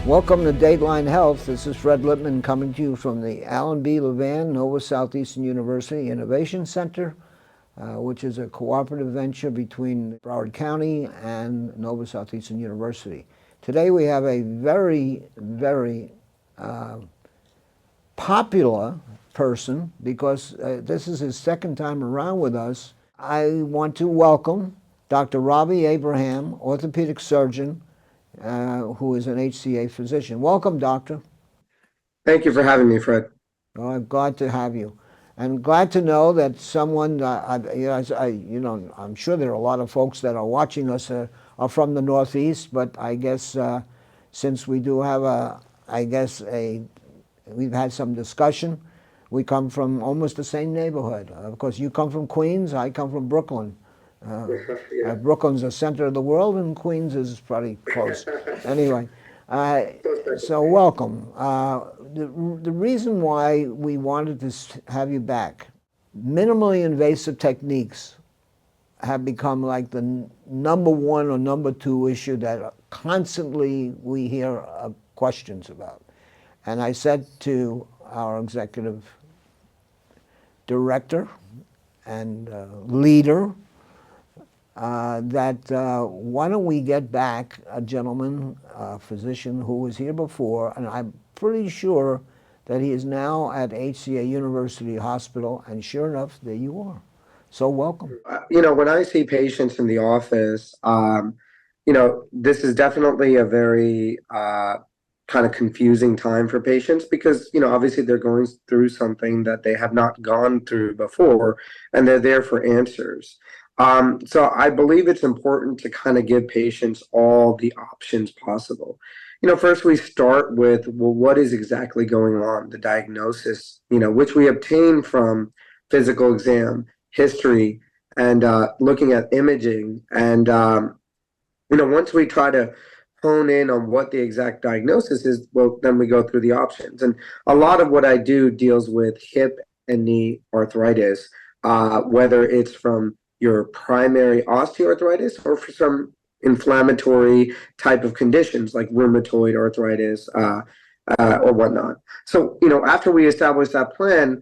Welcome to Dateline Health. This is Fred Lippman coming to you from the Allen B. Levan Nova Southeastern University Innovation Center, which is a cooperative venture between Broward County and Nova Southeastern University. Today we have a very popular person because this is his second time around with us. I want to welcome Dr. Roby Abraham, Orthopedic Surgeon, who is an HCA physician. Welcome, doctor. Thank you for having me, Fred. Oh, I'm glad to have you. I'm glad to know that someone, I'm sure there are a lot of folks that are watching us are from the Northeast, but I guess since we do have we've had some discussion. We come from almost the same neighborhood. Of course, you come from Queens, I come from Brooklyn. Yeah. Brooklyn's the center of the world, and Queens is pretty close. Anyway, so welcome. The reason why we wanted to have you back, minimally invasive techniques have become like the number one or number two issue that constantly we hear questions about. And I said to our executive director and leader, why don't we get back a gentleman, a physician who was here before, and I'm pretty sure that he is now at HCA University Hospital, and sure enough, there you are. So welcome. When I see patients in the office, this is definitely a very kind of confusing time for patients because, obviously they're going through something that they have not gone through before, and they're there for answers. So I believe it's important to kind of give patients all the options possible. First we start with, well, what is exactly going on? The diagnosis, which we obtain from physical exam, history, and looking at imaging. And, once we try to hone in on what the exact diagnosis is, well, then we go through the options. And a lot of what I do deals with hip and knee arthritis, whether it's from your primary osteoarthritis or for some inflammatory type of conditions like rheumatoid arthritis or whatnot. So, after we establish that plan,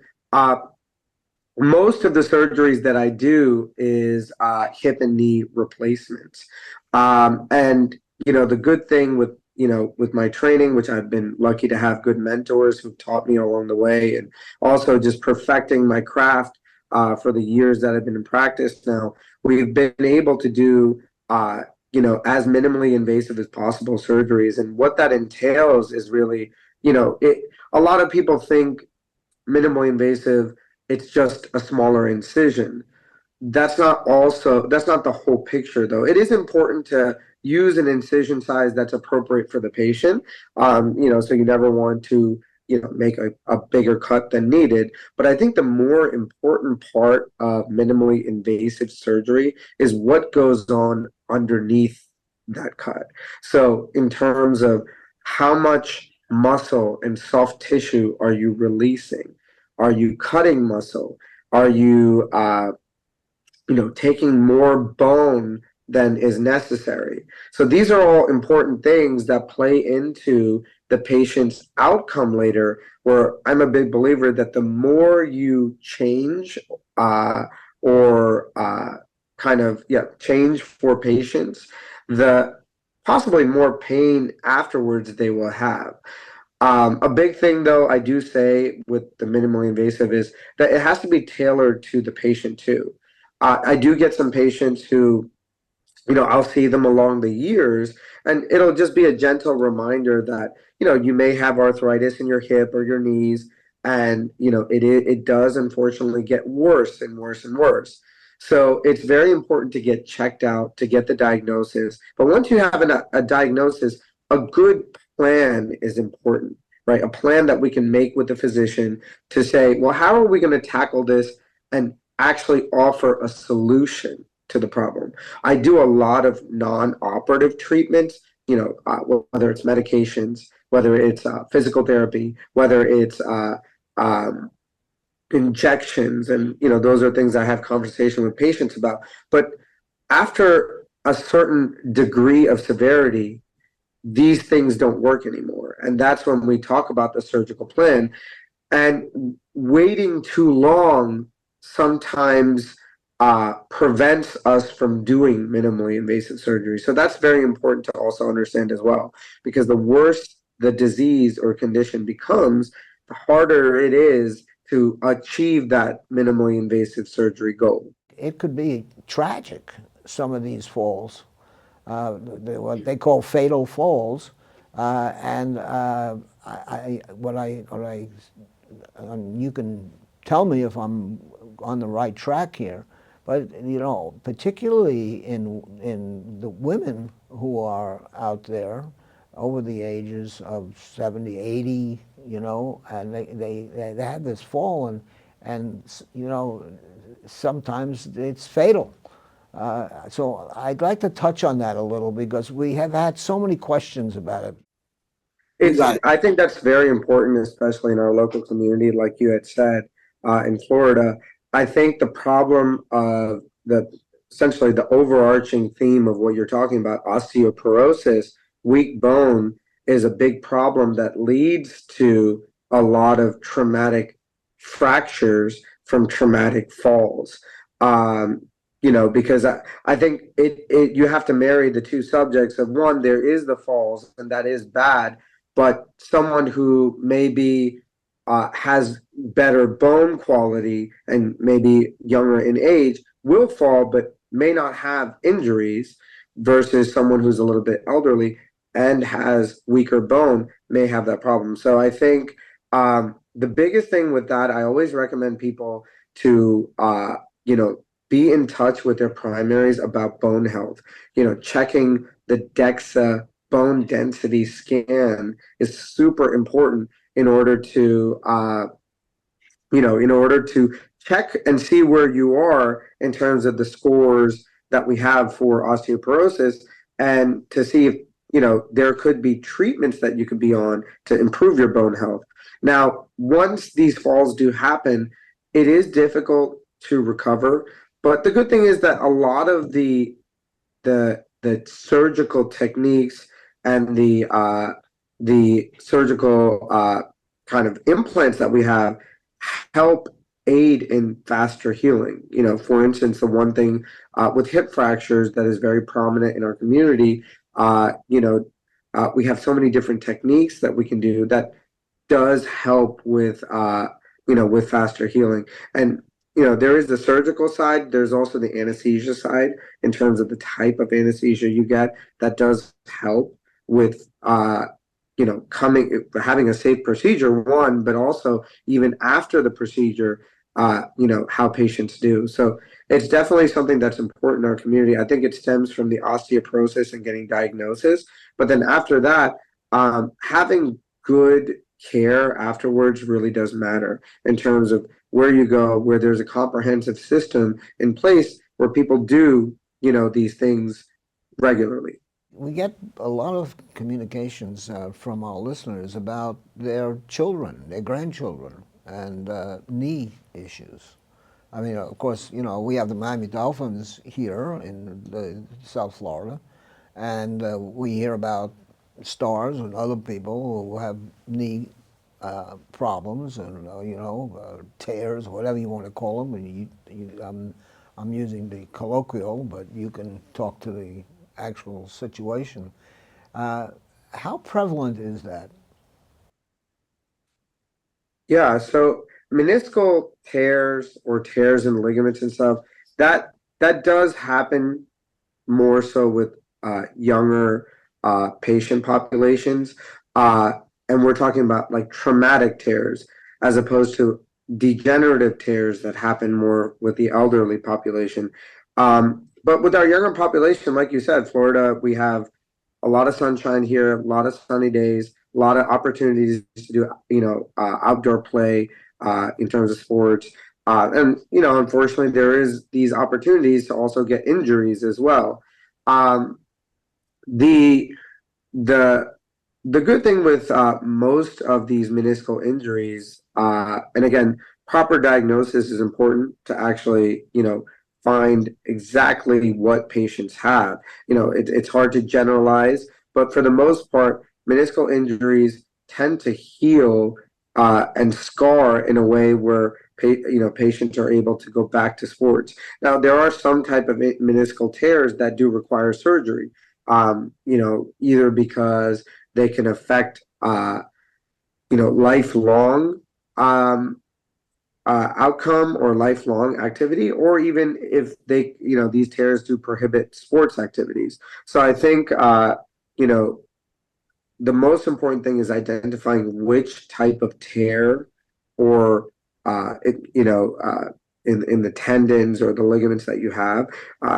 most of the surgeries that I do is hip and knee replacements. And, the good thing with my training, which I've been lucky to have good mentors who've taught me along the way, and also just perfecting my craft for the years that I've been in practice now, we've been able to do, as minimally invasive as possible surgeries. And what that entails is really, a lot of people think minimally invasive, it's just a smaller incision. That's not the whole picture, though. It is important to use an incision size that's appropriate for the patient. So you never want to, make a bigger cut than needed. But I think the more important part of minimally invasive surgery is what goes on underneath that cut. So in terms of how much muscle and soft tissue are you releasing? Are you cutting muscle? Are you, taking more bone than is necessary? So these are all important things that play into the patient's outcome later, where I'm a big believer that the more you change change for patients, the possibly more pain afterwards they will have. A big thing, though, I do say with the minimally invasive is that it has to be tailored to the patient too. I do get some patients who, I'll see them along the years, and it'll just be a gentle reminder that, you may have arthritis in your hip or your knees, and, it does unfortunately get worse and worse and worse. So it's very important to get checked out, to get the diagnosis. But once you have a diagnosis, a good plan is important, right? A plan that we can make with the physician to say, well, how are we going to tackle this and actually offer a solution to the problem? I do a lot of non-operative treatments, whether it's medications, whether it's physical therapy, whether it's injections, and those are things I have conversation with patients about. But after a certain degree of severity, these things don't work anymore. And that's when we talk about the surgical plan. And waiting too long sometimes prevents us from doing minimally invasive surgery. So that's very important to also understand as well, because the worse the disease or condition becomes, the harder it is to achieve that minimally invasive surgery goal. It could be tragic, some of these falls, what they call fatal falls. And you can tell me if I'm on the right track here, but particularly in the women who are out there over the ages of 70, 80, and they have this fall, and sometimes it's fatal. So I'd like to touch on that a little because we have had so many questions about it. I think that's very important, especially in our local community, like you had said, in Florida. I think the problem of essentially the overarching theme of what you're talking about, osteoporosis, weak bone, is a big problem that leads to a lot of traumatic fractures from traumatic falls. Because I think you have to marry the two subjects of, one, there is the falls, and that is bad, but someone who maybe has better bone quality and maybe younger in age will fall, but may not have injuries, versus someone who's a little bit elderly and has weaker bone may have that problem. So I think the biggest thing with that, I always recommend people to, be in touch with their primaries about bone health. Checking the DEXA bone density scan is super important in order to check and see where you are in terms of the scores that we have for osteoporosis, and to see if there could be treatments that you could be on to improve your bone health. Now, once these falls do happen, it is difficult to recover, but the good thing is that a lot of the surgical techniques and the surgical kind of implants that we have help aid in faster healing. For instance, the one thing with hip fractures that is very prominent in our community, we have so many different techniques that we can do that does help with with faster healing. And there is the surgical side. There's also the anesthesia side in terms of the type of anesthesia you get that does help with having a safe procedure, one, but also even after the procedure, how patients do. So it's definitely something that's important in our community. I think it stems from the osteoporosis and getting diagnosis, but then after that, having good care afterwards really does matter in terms of where you go, where there's a comprehensive system in place where people do, these things regularly. We get a lot of communications from our listeners about their children, their grandchildren, and knee issues. I mean, of course, we have the Miami Dolphins here in South Florida, and we hear about stars and other people who have knee problems and tears, whatever you want to call them. And I'm using the colloquial, but you can talk to the actual situation. How prevalent is that? Yeah, so meniscal tears or tears in ligaments and stuff, that does happen more so with younger patient populations. And we're talking about like traumatic tears as opposed to degenerative tears that happen more with the elderly population. But with our younger population, like you said, Florida, we have a lot of sunshine here, a lot of sunny days, a lot of opportunities to do, outdoor play in terms of sports. And, unfortunately, there is these opportunities to also get injuries as well. Um, the the the good thing with most of these meniscal injuries, and again, proper diagnosis is important to actually, find exactly what patients have. It's hard to generalize, but for the most part, meniscal injuries tend to heal and scar in a way where patients are able to go back to sports. Now, there are some type of meniscal tears that do require surgery, either because they can affect lifelong outcome or lifelong activity, or even if these tears do prohibit sports activities. So I think, the most important thing is identifying which type of tear or, in the tendons or the ligaments that you have,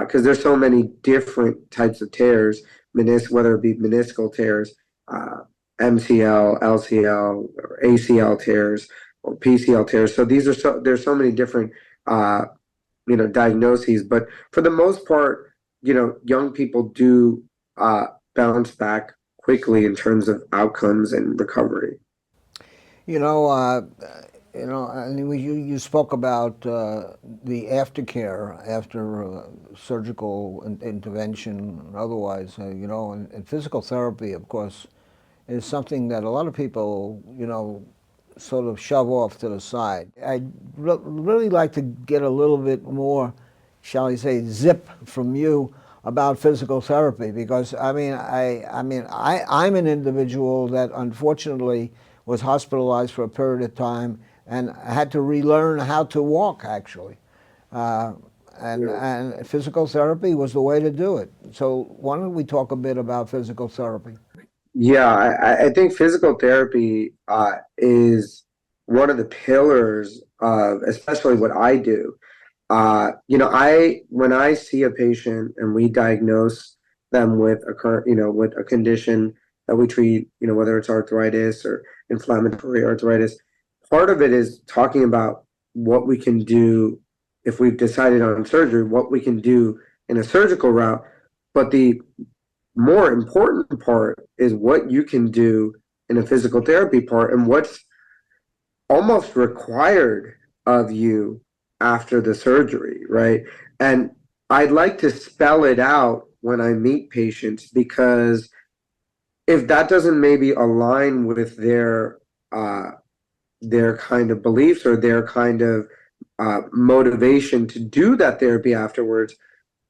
because there's so many different types of tears, whether it be meniscal tears, MCL, LCL, or ACL tears, or PCL tears. So there's so many different diagnoses, but for the most part, young people do bounce back quickly in terms of outcomes and recovery. And you spoke about the aftercare after surgical intervention and otherwise, and physical therapy, of course, is something that a lot of people, sort of shove off to the side. I'd really like to get a little bit more, shall I say, zip from you about physical therapy, because I'm an individual that unfortunately was hospitalized for a period of time and had to relearn how to walk, actually. And physical therapy was the way to do it. So why don't we talk a bit about physical therapy? Yeah, I think physical therapy is one of the pillars of especially what I do. When I see a patient and we diagnose them with with a condition that we treat, whether it's arthritis or inflammatory arthritis, part of it is talking about what we can do if we've decided on surgery, what we can do in a surgical route. But the more important part is what you can do in a physical therapy part and what's almost required of you after the surgery, right? And I'd like to spell it out when I meet patients, because if that doesn't maybe align with their kind of beliefs or their kind of motivation to do that therapy afterwards,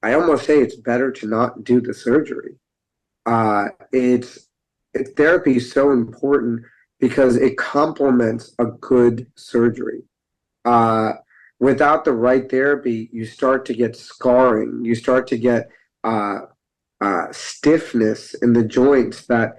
I almost say it's better to not do the surgery. It's therapy is so important because it complements a good surgery. Uh, Without the right therapy, you start to get scarring. You start to get stiffness in the joints that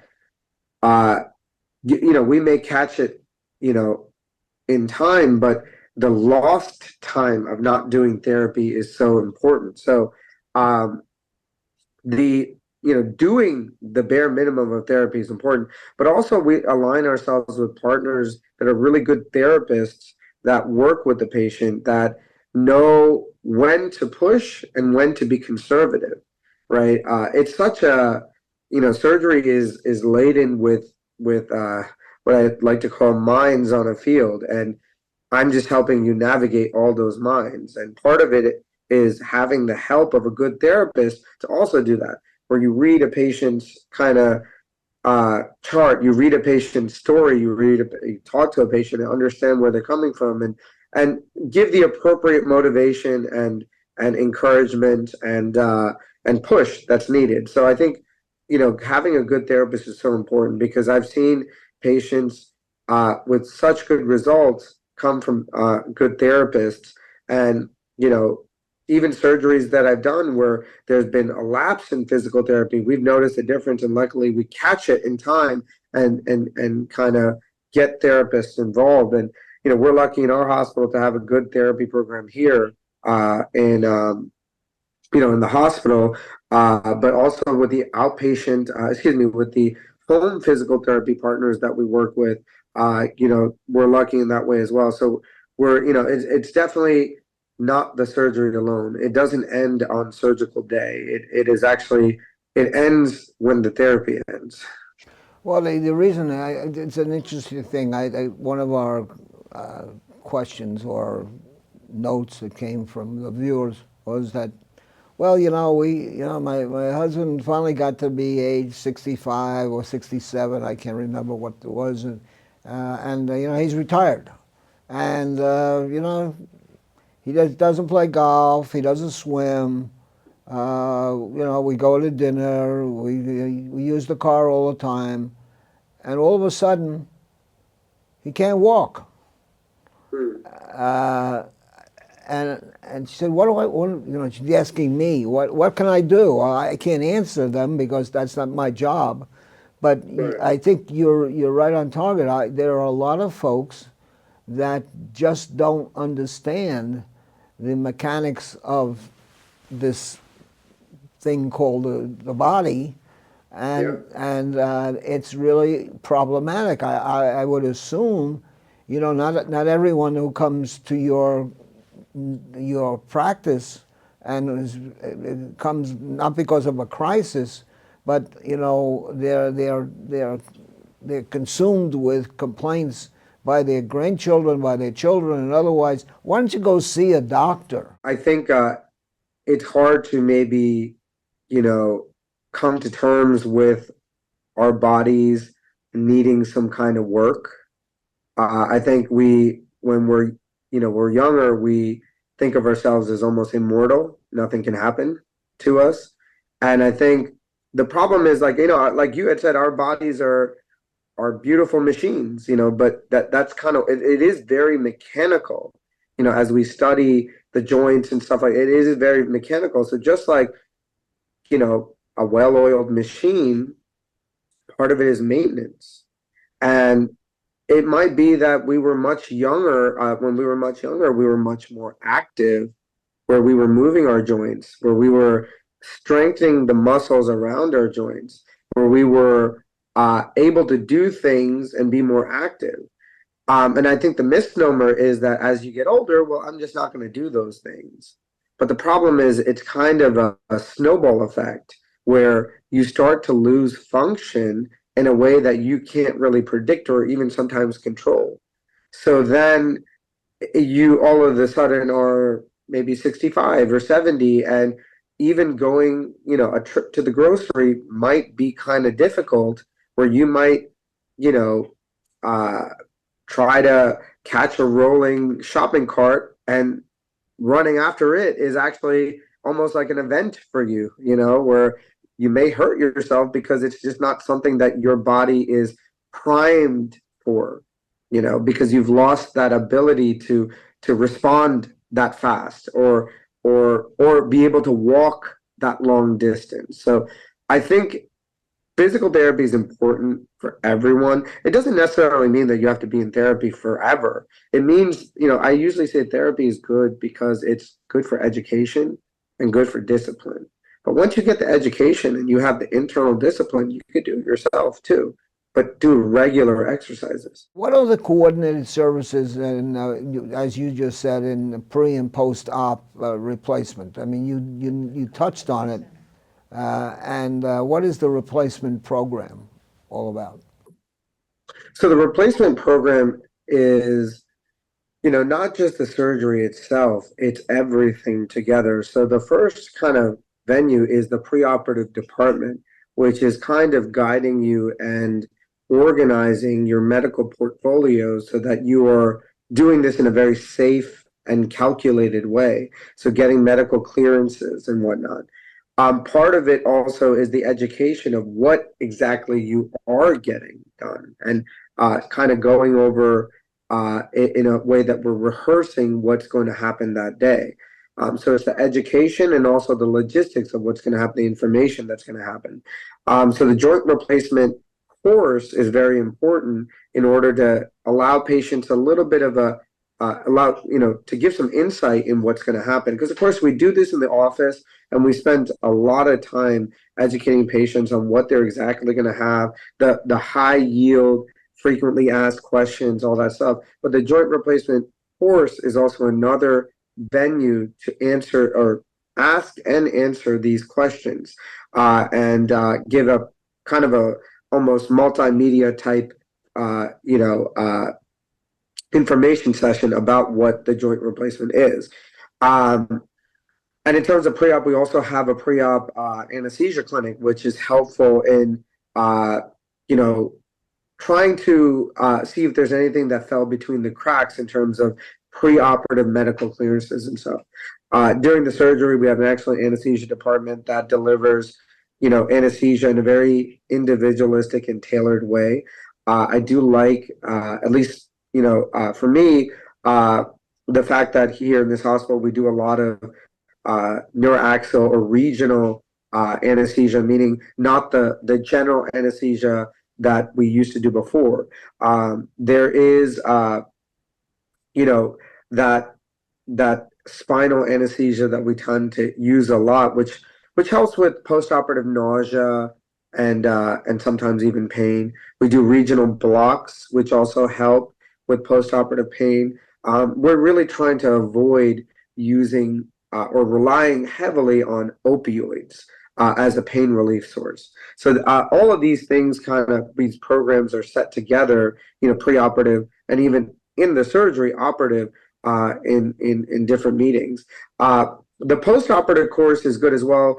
we may catch it, in time, but the lost time of not doing therapy is so important. So um, the doing the bare minimum of therapy is important, but also we align ourselves with partners that are really good therapists that work with the patient, that know when to push and when to be conservative, right? It's such a, surgery is laden with what I like to call mines on a field, and I'm just helping you navigate all those mines. And part of it is having the help of a good therapist to also do that, where you read a patient's kind of chart, you read a patient's story, you talk to a patient and understand where they're coming from, and give the appropriate motivation and encouragement and push that's needed. So I think having a good therapist is so important, because I've seen patients with such good results come from good therapists, and even surgeries that I've done where there's been a lapse in physical therapy, we've noticed a difference, and luckily we catch it in time and kind of get therapists involved. And we're lucky in our hospital to have a good therapy program here in the hospital, but also with the with the home physical therapy partners that we work with. We're lucky in that way as well. So it's definitely not the surgery alone. It doesn't end on surgical day. It ends when the therapy ends. Well, the reason it's an interesting thing. One of our questions or notes that came from the viewers was that Well, my husband finally got to be age 65 or 67. I can't remember what it was, and he's retired, and he doesn't play golf. He doesn't swim. We go to dinner. We use the car all the time, and all of a sudden, he can't walk. Uh, and she said, she's asking me, what can I do? Well, I can't answer them because that's not my job. But I think you're right on target. There are a lot of folks that just don't understand the mechanics of this thing called the body, and it's really problematic. I would assume, not everyone who comes to your practice and it comes not because of a crisis, but they're consumed with complaints by their grandchildren, by their children, and otherwise. Why don't you go see a doctor? I think it's hard to maybe, come to terms with our bodies needing some kind of work. I think when we're younger, we think of ourselves as almost immortal. Nothing can happen to us. And I think the problem is like you had said, our bodies are beautiful machines, but that's kind of, it is very mechanical, as we study the joints and stuff like it is very mechanical. So just like, a well-oiled machine, part of it is maintenance. And it might be that we were much younger, when we were much younger, we were much more active, where we were moving our joints, where we were strengthening the muscles around our joints, where we were able to do things and be more active. And I think the misnomer is that as you get older, well, I'm just not going to do those things. But the problem is it's kind of a snowball effect where you start to lose function in a way that you can't really predict or even sometimes control. So then you all of a sudden are maybe 65 or 70, and even going, a trip to the grocery might be kind of difficult, where you might, uh, try to catch a rolling shopping cart, and running after it is actually almost like an event for you, where you may hurt yourself because it's just not something that your body is primed for, because you've lost that ability to respond that fast, or be able to walk that long distance. So I think physical therapy is important for everyone. It doesn't necessarily mean that you have to be in therapy forever. It means, I usually say therapy is good because it's good for education and good for discipline. But once you get the education and you have the internal discipline, you could do it yourself too, but do regular exercises. What are the coordinated services, and as you just said, in pre and post-op replacement? I mean, you touched on it, and what is the replacement program all about? So the replacement program is, not just the surgery itself, it's everything together. So the first kind of venue is the preoperative department, which is kind of guiding you and organizing your medical portfolio so that you are doing this in a very safe and calculated way. So getting medical clearances and whatnot. Part of it also is the education of what exactly you are getting done, and kind of going over in a way that we're rehearsing what's going to happen that day. So it's the education and also the logistics of what's going to happen, the information that's going to happen. So the joint replacement course is very important in order to allow patients a little bit of to give some insight in what's going to happen. Because of course we do this in the office and we spend a lot of time educating patients on what they're exactly going to have, the high yield, frequently asked questions, all that stuff. But the joint replacement course is also another venue to answer or ask and answer these questions, and give a kind of a almost multimedia type, information session about what the joint replacement is. And And in terms of pre-op, we also have a pre-op anesthesia clinic, which is helpful in, uh, you know, trying to see if there's anything that fell between the cracks in terms of pre-operative medical clearances and stuff. During the surgery, we have an excellent anesthesia department that delivers, anesthesia in a very individualistic and tailored way. I do like, at least, for me, the fact that here in this hospital, we do a lot of neuroaxial or regional anesthesia, meaning not the general anesthesia that we used to do before. There is, you know, that that spinal anesthesia that we tend to use a lot, which helps with postoperative nausea and sometimes even pain. We do regional blocks, which also help with postoperative pain. We're really trying to avoid using or relying heavily on opioids as a pain relief source. So all of these things, these programs are set together, preoperative and even in the surgery operative in different meetings. The postoperative course is good as well.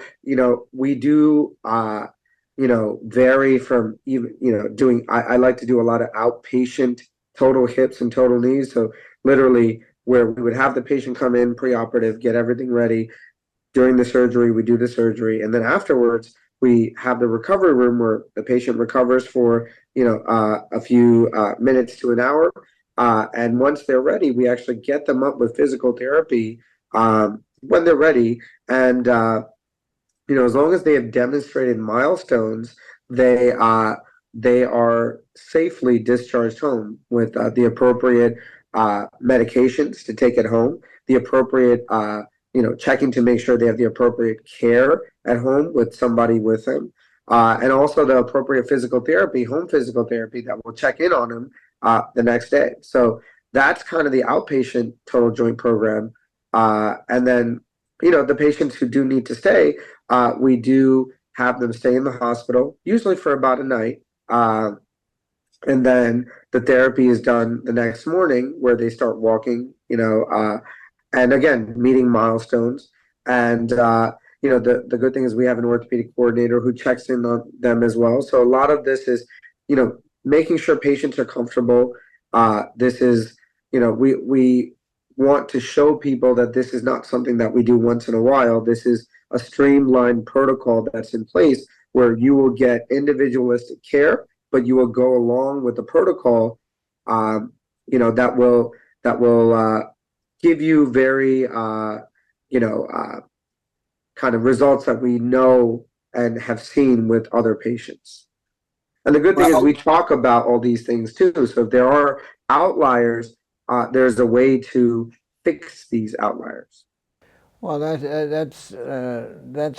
We do vary from even doing. I like to do a lot of outpatient total hips and total knees. So literally, where we would have the patient come in preoperative, get everything ready. During the surgery, we do the surgery, and then afterwards, we have the recovery room where the patient recovers for a few minutes to an hour. And once they're ready, we actually get them up with physical therapy when they're ready. And as long as they have demonstrated milestones, they are safely discharged home with the appropriate medications to take at home, the appropriate checking to make sure they have the appropriate care at home with somebody with them, and also the appropriate physical therapy, home physical therapy that will check in on them the next day. So that's kind of the outpatient total joint program. And then, the patients who do need to stay, we do have them stay in the hospital, usually for about a night. And then the therapy is done the next morning where they start walking, and again, meeting milestones. And, the good thing is we have an orthopedic coordinator who checks in on them as well. So a lot of this is, making sure patients are comfortable. This is, we want to show people that this is not something that we do once in a while. This is a streamlined protocol that's in place where you will get individualistic care, but you will go along with the protocol, that will give you very, kind of results that we know and have seen with other patients. And the good thing is we talk about all these things too. So if there are outliers, there's a way to fix these outliers. Well, that's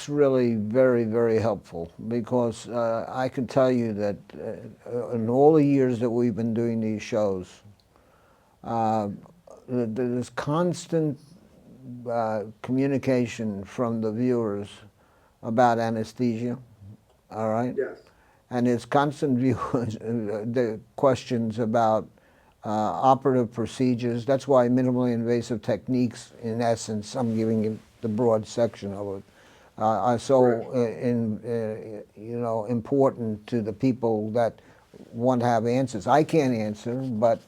really very, very helpful because I can tell you that in all the years that we've been doing these shows, there's constant communication from the viewers about anesthesia, all right? Yes. And there's constant the questions about operative procedures. That's why minimally invasive techniques, in essence, I'm giving you the broad section of it, are so important to the people that want to have answers. I can't answer, but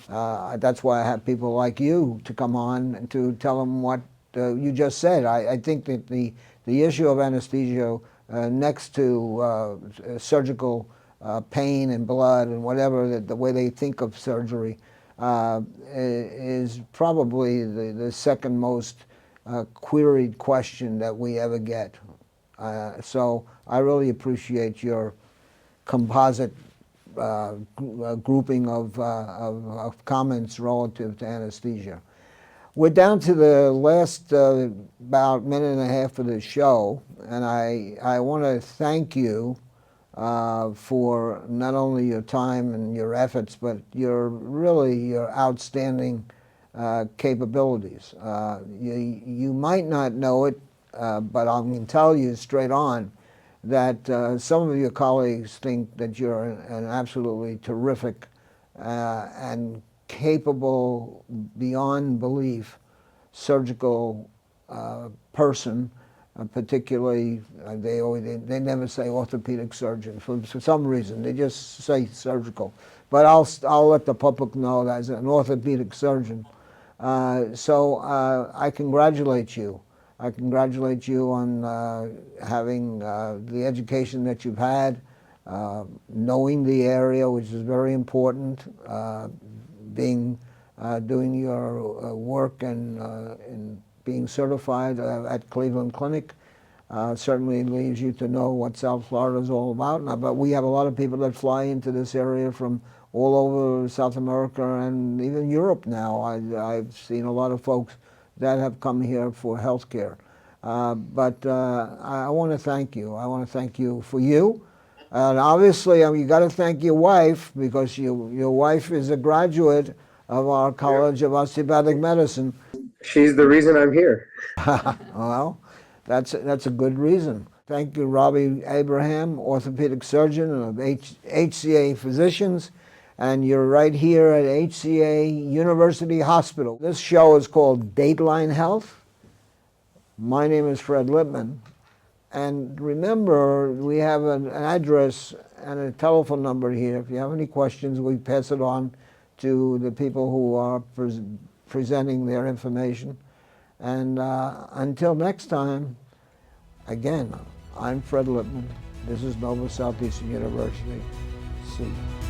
that's why I have people like you to come on and to tell them what you just said. I think that the issue of anesthesia next to surgical pain and blood and whatever, the way they think of surgery is probably the second most queried question that we ever get. So I really appreciate your composite grouping of comments relative to anesthesia. We're down to the last about minute and a half of the show, and I want to thank you for not only your time and your efforts, but your outstanding capabilities. You might not know it, but I can tell you straight on that some of your colleagues think that you're an absolutely terrific and capable beyond belief surgical person, particularly they never say orthopedic surgeon for some reason. They just say surgical. But I'll let the public know that as an orthopedic surgeon. So I congratulate you. I congratulate you on having the education that you've had, knowing the area, which is very important, doing your work and being certified at Cleveland Clinic. Certainly leads you to know what South Florida is all about. But we have a lot of people that fly into this area from all over South America and even Europe now. I've seen a lot of folks that have come here for health care. But I want to thank you. I want to thank you for you. And obviously, you got to thank your wife, because your wife is a graduate of our College of Osteopathic Medicine. She's the reason I'm here. Well, that's a good reason. Thank you, Roby Abraham, Orthopedic Surgeon of HCA Physicians, and you're right here at HCA University Hospital. This show is called Dateline Health. My name is Fred Lippman, and remember, we have an address and a telephone number here. If you have any questions, we pass it on to the people who are presenting their information. And until next time, again, I'm Fred Lippman. This is Nova Southeastern University. See you.